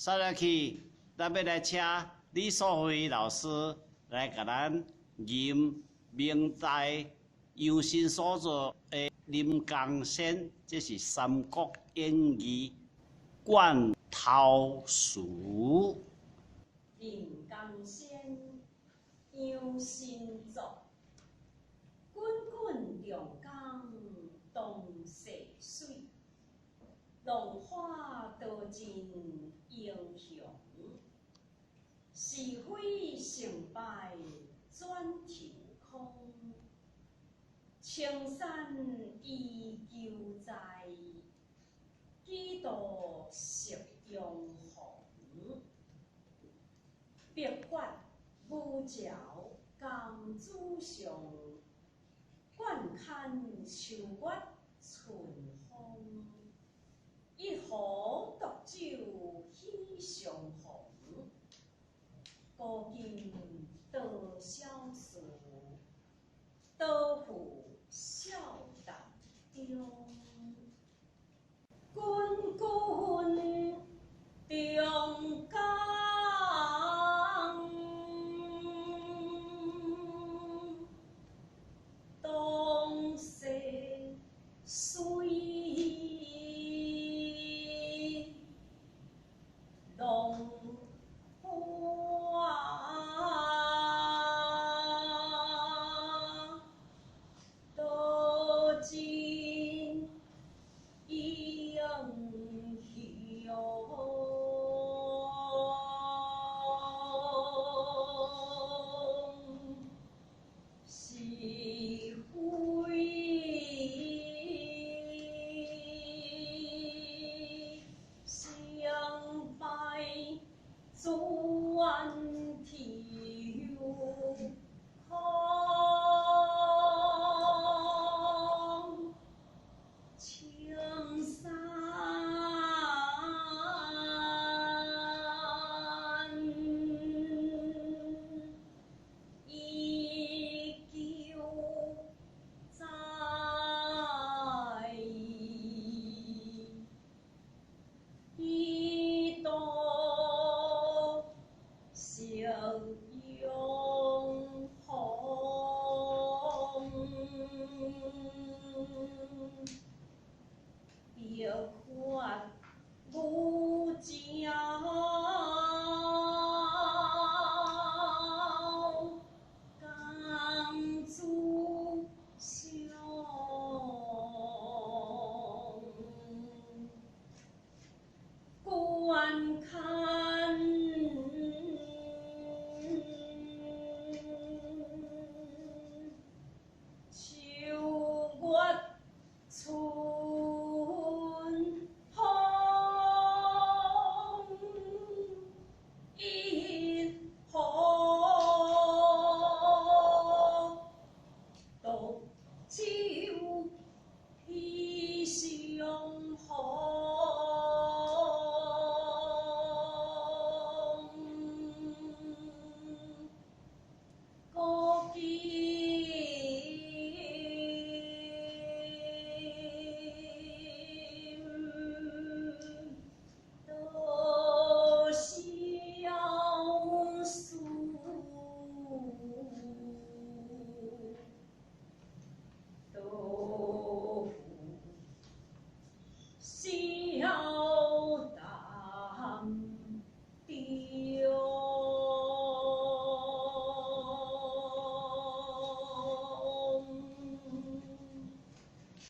接落去，咱要来请李素慧老师来甲咱吟明代杨慎所作的《临江仙》，这是《三国演义》贯头书。临江仙，杨慎作。滚滚长江东逝水，浪花淘尽英雄。是非成败转头空，青山依旧在，几度夕阳红。白发武樵江渚上，惯看秋月春风。一壶浊酒喜相逢，古今多少事，多付笑谈中。滚滚长江东逝水，浪花淘尽英雄。是非成败转头空，青山依旧在，几度夕阳红。白发武樵